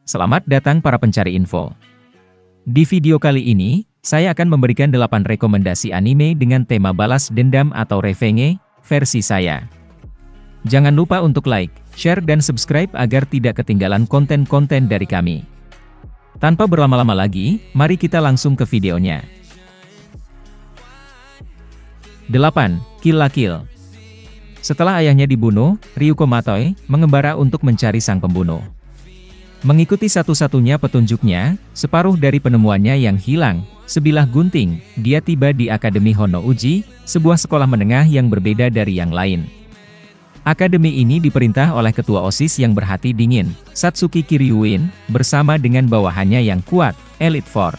Selamat datang para pencari info. Di video kali ini, saya akan memberikan 8 rekomendasi anime dengan tema balas dendam atau revenge, versi saya. Jangan lupa untuk like, share dan subscribe agar tidak ketinggalan konten-konten dari kami. Tanpa berlama-lama lagi, mari kita langsung ke videonya. 8. Kill la Kill. Setelah ayahnya dibunuh, Ryuko Matoi mengembara untuk mencari sang pembunuh. Mengikuti satu-satunya petunjuknya, separuh dari penemuannya yang hilang, sebilah gunting, dia tiba di Akademi Honnouji, sebuah sekolah menengah yang berbeda dari yang lain. Akademi ini diperintah oleh ketua OSIS yang berhati dingin, Satsuki Kiryuin, bersama dengan bawahannya yang kuat, Elite Four.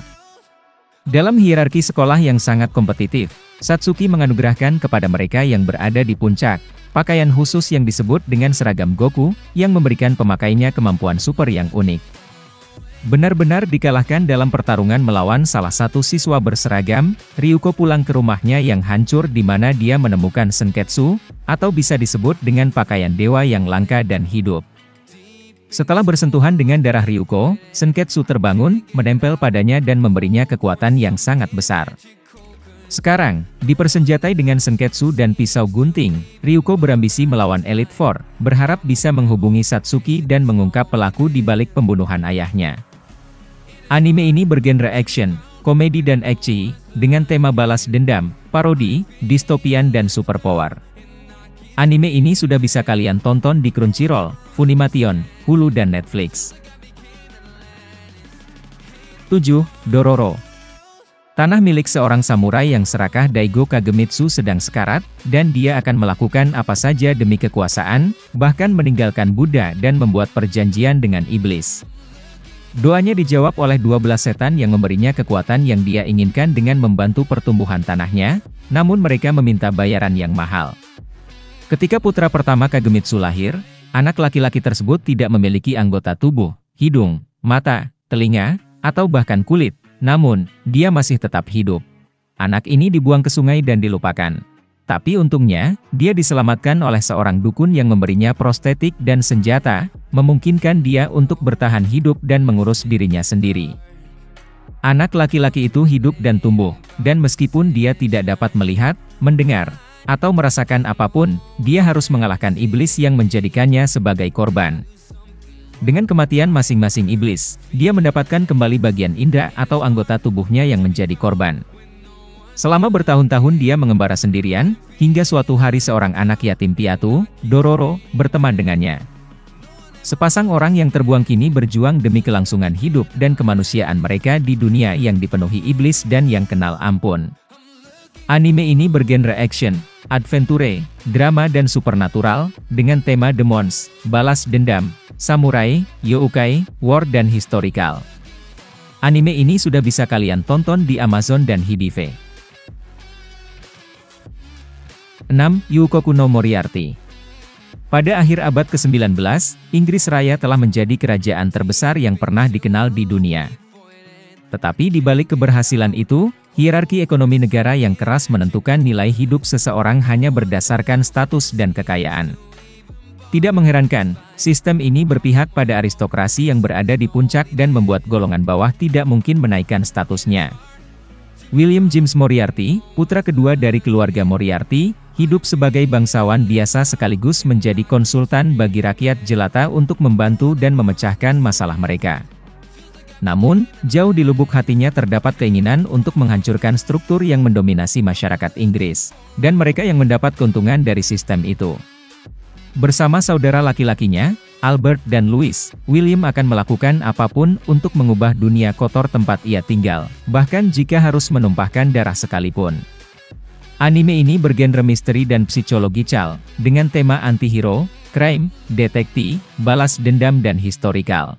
Dalam hierarki sekolah yang sangat kompetitif, Satsuki menganugerahkan kepada mereka yang berada di puncak, pakaian khusus yang disebut dengan seragam Goku, yang memberikan pemakainya kemampuan super yang unik. Benar-benar dikalahkan dalam pertarungan melawan salah satu siswa berseragam, Ryuko pulang ke rumahnya yang hancur di mana dia menemukan Senketsu, atau bisa disebut dengan pakaian dewa yang langka dan hidup. Setelah bersentuhan dengan darah Ryuko, Senketsu terbangun, menempel padanya dan memberinya kekuatan yang sangat besar. Sekarang, dipersenjatai dengan Senketsu dan pisau gunting, Ryuko berambisi melawan Elite Four, berharap bisa menghubungi Satsuki dan mengungkap pelaku di balik pembunuhan ayahnya. Anime ini bergenre action, komedi dan ecchi, dengan tema balas dendam, parodi, distopian dan superpower. Anime ini sudah bisa kalian tonton di Crunchyroll, Funimation, Hulu dan Netflix. 7. Dororo. Tanah milik seorang samurai yang serakah Daigo Kagemitsu sedang sekarat, dan dia akan melakukan apa saja demi kekuasaan, bahkan meninggalkan Buddha dan membuat perjanjian dengan iblis. Doanya dijawab oleh 12 setan yang memberinya kekuatan yang dia inginkan dengan membantu pertumbuhan tanahnya, namun mereka meminta bayaran yang mahal. Ketika putra pertama Kagemitsu lahir, anak laki-laki tersebut tidak memiliki anggota tubuh, hidung, mata, telinga, atau bahkan kulit. Namun, dia masih tetap hidup. Anak ini dibuang ke sungai dan dilupakan. Tapi untungnya, dia diselamatkan oleh seorang dukun yang memberinya prostetik dan senjata, memungkinkan dia untuk bertahan hidup dan mengurus dirinya sendiri. Anak laki-laki itu hidup dan tumbuh, dan meskipun dia tidak dapat melihat, mendengar, atau merasakan apapun, dia harus mengalahkan iblis yang menjadikannya sebagai korban. Dengan kematian masing-masing iblis, dia mendapatkan kembali bagian indera atau anggota tubuhnya yang menjadi korban. Selama bertahun-tahun dia mengembara sendirian, hingga suatu hari seorang anak yatim piatu, Dororo, berteman dengannya. Sepasang orang yang terbuang kini berjuang demi kelangsungan hidup dan kemanusiaan mereka di dunia yang dipenuhi iblis dan yang kenal ampun. Anime ini bergenre action, adventure, drama dan supernatural, dengan tema demons, balas dendam, samurai, yokai, war dan historical. Anime ini sudah bisa kalian tonton di Amazon dan Hidive. 6. Yukoku no Moriarty. Pada akhir abad ke-19, Inggris Raya telah menjadi kerajaan terbesar yang pernah dikenal di dunia. Tetapi di balik keberhasilan itu, hierarki ekonomi negara yang keras menentukan nilai hidup seseorang hanya berdasarkan status dan kekayaan. Tidak mengherankan, sistem ini berpihak pada aristokrasi yang berada di puncak dan membuat golongan bawah tidak mungkin menaikkan statusnya. William James Moriarty, putra kedua dari keluarga Moriarty, hidup sebagai bangsawan biasa sekaligus menjadi konsultan bagi rakyat jelata untuk membantu dan memecahkan masalah mereka. Namun, jauh di lubuk hatinya terdapat keinginan untuk menghancurkan struktur yang mendominasi masyarakat Inggris, dan mereka yang mendapat keuntungan dari sistem itu. Bersama saudara laki-lakinya, Albert dan Louis, William akan melakukan apapun untuk mengubah dunia kotor tempat ia tinggal, bahkan jika harus menumpahkan darah sekalipun. Anime ini bergenre misteri dan psikologikal, dengan tema antihero, crime, detektif, balas dendam dan historical.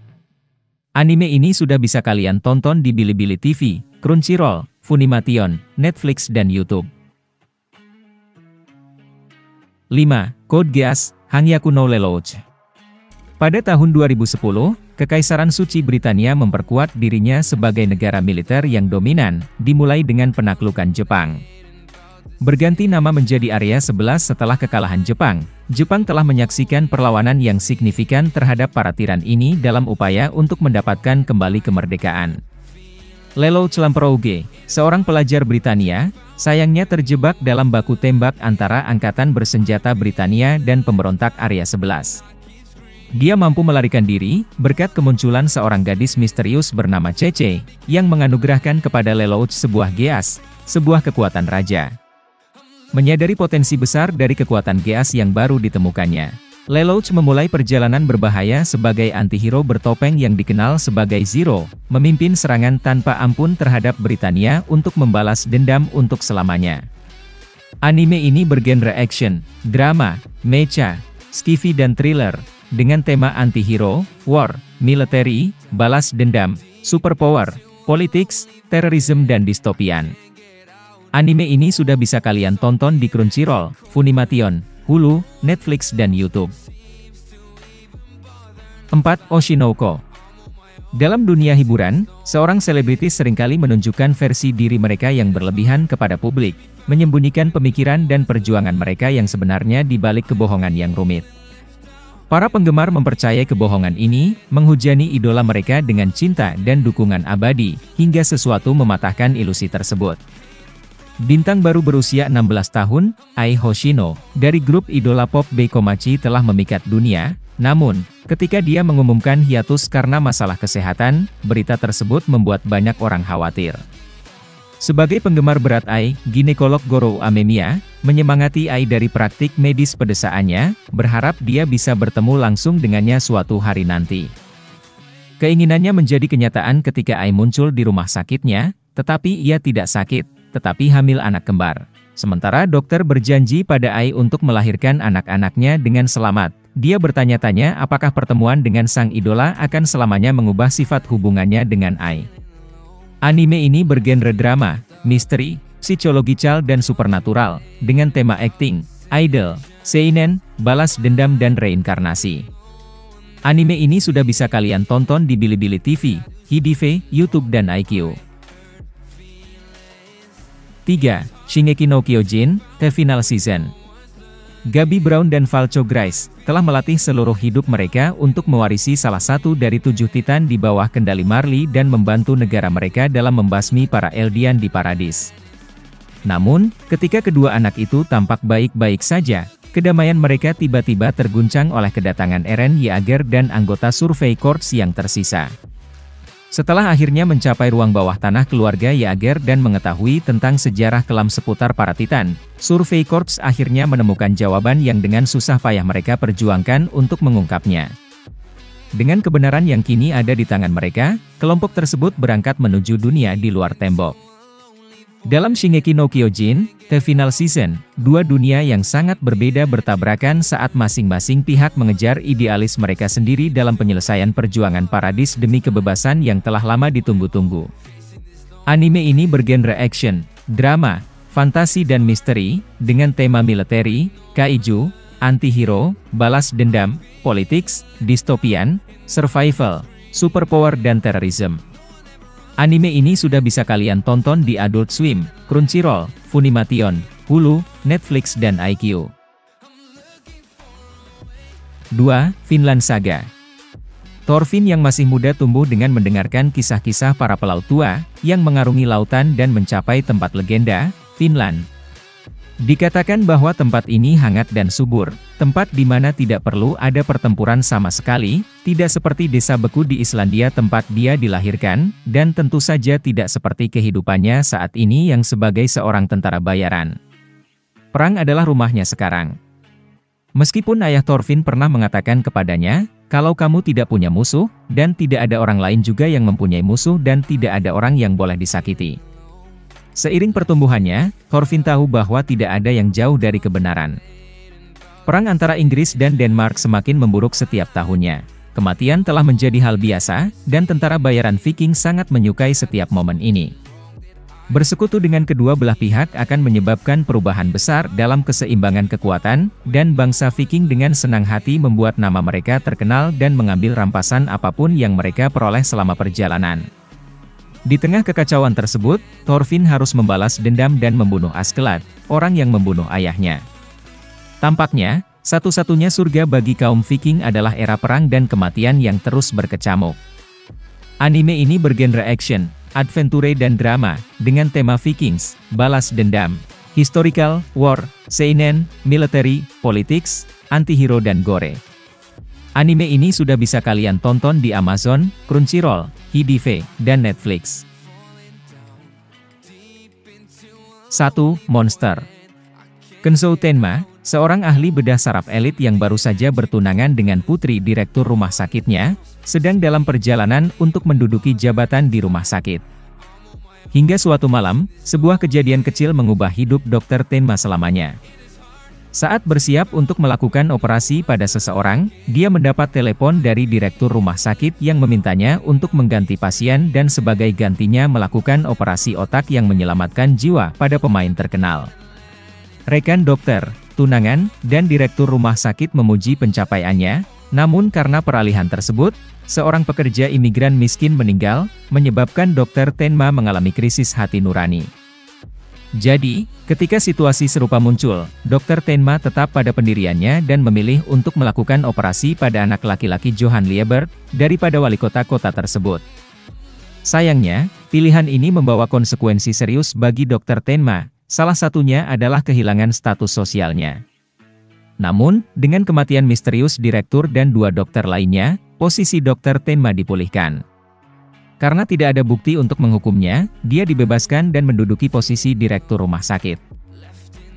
Anime ini sudah bisa kalian tonton di Bilibili TV, Crunchyroll, Funimation, Netflix dan YouTube. 5. Code Geass, Hangyaku no Lelouch. Pada tahun 2010, Kekaisaran Suci Britania memperkuat dirinya sebagai negara militer yang dominan, dimulai dengan penaklukan Jepang. Berganti nama menjadi Area 11 setelah kekalahan Jepang, Jepang telah menyaksikan perlawanan yang signifikan terhadap para tiran ini dalam upaya untuk mendapatkan kembali kemerdekaan. Lelouch Lamperouge, seorang pelajar Britania, sayangnya terjebak dalam baku tembak antara angkatan bersenjata Britania dan pemberontak Area 11. Dia mampu melarikan diri, berkat kemunculan seorang gadis misterius bernama Cece, yang menganugerahkan kepada Lelouch sebuah geas, sebuah kekuatan raja. Menyadari potensi besar dari kekuatan geas yang baru ditemukannya, Lelouch memulai perjalanan berbahaya sebagai antihero bertopeng yang dikenal sebagai Zero, memimpin serangan tanpa ampun terhadap Britania untuk membalas dendam untuk selamanya. Anime ini bergenre action, drama, mecha, sci-fi dan thriller, dengan tema antihero, war, military, balas dendam, superpower, politics, terorisme dan distopian. Anime ini sudah bisa kalian tonton di Crunchyroll, Funimation, Hulu, Netflix dan YouTube. 4. Oshinoko. Dalam dunia hiburan, seorang selebritis seringkali menunjukkan versi diri mereka yang berlebihan kepada publik, menyembunyikan pemikiran dan perjuangan mereka yang sebenarnya di balik kebohongan yang rumit. Para penggemar mempercayai kebohongan ini, menghujani idola mereka dengan cinta dan dukungan abadi, hingga sesuatu mematahkan ilusi tersebut. Bintang baru berusia 16 tahun, Ai Hoshino, dari grup idola pop Beikomachi telah memikat dunia, namun, ketika dia mengumumkan hiatus karena masalah kesehatan, berita tersebut membuat banyak orang khawatir. Sebagai penggemar berat Ai, ginekolog Goro Amemiya, menyemangati Ai dari praktik medis pedesaannya, berharap dia bisa bertemu langsung dengannya suatu hari nanti. Keinginannya menjadi kenyataan ketika Ai muncul di rumah sakitnya, tetapi ia tidak sakit, tetapi hamil anak kembar. Sementara dokter berjanji pada Ai untuk melahirkan anak-anaknya dengan selamat. Dia bertanya-tanya apakah pertemuan dengan sang idola akan selamanya mengubah sifat hubungannya dengan Ai. Anime ini bergenre drama, misteri, psikologikal dan supernatural, dengan tema acting, idol, seinen, balas dendam dan reinkarnasi. Anime ini sudah bisa kalian tonton di Bilibili TV, HIDIVE, YouTube dan iQIYI. 3. Shingeki no Kyojin, The Final Season. Gabi Brown dan Falco Grice telah melatih seluruh hidup mereka untuk mewarisi salah satu dari 7 titan di bawah kendali Marley dan membantu negara mereka dalam membasmi para Eldian di Paradis. Namun, ketika kedua anak itu tampak baik-baik saja, kedamaian mereka tiba-tiba terguncang oleh kedatangan Eren Yeager dan anggota Survey Corps yang tersisa. Setelah akhirnya mencapai ruang bawah tanah keluarga Yeager dan mengetahui tentang sejarah kelam seputar para Titan, Survey Corps akhirnya menemukan jawaban yang dengan susah payah mereka perjuangkan untuk mengungkapnya. Dengan kebenaran yang kini ada di tangan mereka, kelompok tersebut berangkat menuju dunia di luar tembok. Dalam Shingeki no Kyojin, The Final Season, dua dunia yang sangat berbeda bertabrakan saat masing-masing pihak mengejar idealis mereka sendiri dalam penyelesaian perjuangan Paradis demi kebebasan yang telah lama ditunggu-tunggu. Anime ini bergenre action, drama, fantasi dan misteri, dengan tema military, kaiju, anti-hero, balas dendam, politics, distopian, survival, superpower dan terorisme. Anime ini sudah bisa kalian tonton di Adult Swim, Crunchyroll, Funimation, Hulu, Netflix dan iQIYI. 2. Vinland Saga. Thorfinn yang masih muda tumbuh dengan mendengarkan kisah-kisah para pelaut tua, yang mengarungi lautan dan mencapai tempat legenda, Vinland. Dikatakan bahwa tempat ini hangat dan subur, tempat di mana tidak perlu ada pertempuran sama sekali, tidak seperti desa beku di Islandia tempat dia dilahirkan, dan tentu saja tidak seperti kehidupannya saat ini yang sebagai seorang tentara bayaran. Perang adalah rumahnya sekarang. Meskipun ayah Thorfinn pernah mengatakan kepadanya, kalau kamu tidak punya musuh, dan tidak ada orang lain juga yang mempunyai musuh dan tidak ada orang yang boleh disakiti. Seiring pertumbuhannya, Thorfinn tahu bahwa tidak ada yang jauh dari kebenaran. Perang antara Inggris dan Denmark semakin memburuk setiap tahunnya. Kematian telah menjadi hal biasa, dan tentara bayaran Viking sangat menyukai setiap momen ini. Bersekutu dengan kedua belah pihak akan menyebabkan perubahan besar dalam keseimbangan kekuatan, dan bangsa Viking dengan senang hati membuat nama mereka terkenal dan mengambil rampasan apapun yang mereka peroleh selama perjalanan. Di tengah kekacauan tersebut, Thorfinn harus membalas dendam dan membunuh Askeladd, orang yang membunuh ayahnya. Tampaknya, satu-satunya surga bagi kaum Viking adalah era perang dan kematian yang terus berkecamuk. Anime ini bergenre action, adventure dan drama, dengan tema Vikings, balas dendam, historical, war, seinen, military, politics, antihero dan gore. Anime ini sudah bisa kalian tonton di Amazon, Crunchyroll, HiDive, dan Netflix. 1. Monster. Kenzou Tenma, seorang ahli bedah saraf elit yang baru saja bertunangan dengan putri direktur rumah sakitnya, sedang dalam perjalanan untuk menduduki jabatan di rumah sakit. Hingga suatu malam, sebuah kejadian kecil mengubah hidup Dr. Tenma selamanya. Saat bersiap untuk melakukan operasi pada seseorang, dia mendapat telepon dari direktur rumah sakit yang memintanya untuk mengganti pasien dan sebagai gantinya melakukan operasi otak yang menyelamatkan jiwa pada pemain terkenal. Rekan dokter, tunangan, dan direktur rumah sakit memuji pencapaiannya, namun karena peralihan tersebut, seorang pekerja imigran miskin meninggal, menyebabkan Dr. Tenma mengalami krisis hati nurani. Jadi, ketika situasi serupa muncul, Dr. Tenma tetap pada pendiriannya dan memilih untuk melakukan operasi pada anak laki-laki Johan Liebert, daripada wali kota tersebut. Sayangnya, pilihan ini membawa konsekuensi serius bagi Dr. Tenma, salah satunya adalah kehilangan status sosialnya. Namun, dengan kematian misterius direktur dan 2 dokter lainnya, posisi Dr. Tenma dipulihkan. Karena tidak ada bukti untuk menghukumnya, dia dibebaskan dan menduduki posisi direktur rumah sakit.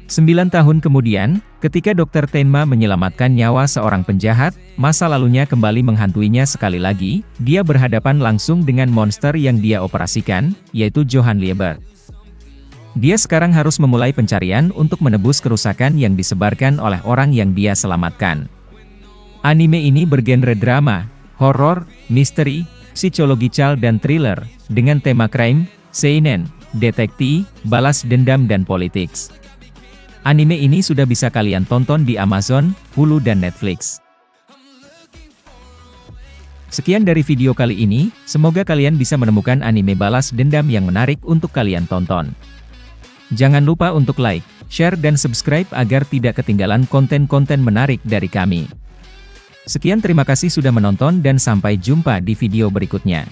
9 tahun kemudian, ketika Dr. Tenma menyelamatkan nyawa seorang penjahat, masa lalunya kembali menghantuinya sekali lagi, dia berhadapan langsung dengan monster yang dia operasikan, yaitu Johan Liebert. Dia sekarang harus memulai pencarian untuk menebus kerusakan yang disebarkan oleh orang yang dia selamatkan. Anime ini bergenre drama, horor, misteri, psikological dan thriller, dengan tema crime, seinen, detektif, balas dendam dan politics. Anime ini sudah bisa kalian tonton di Amazon, Hulu dan Netflix. Sekian dari video kali ini, semoga kalian bisa menemukan anime balas dendam yang menarik untuk kalian tonton. Jangan lupa untuk like, share dan subscribe agar tidak ketinggalan konten-konten menarik dari kami. Sekian terima kasih sudah menonton dan sampai jumpa di video berikutnya.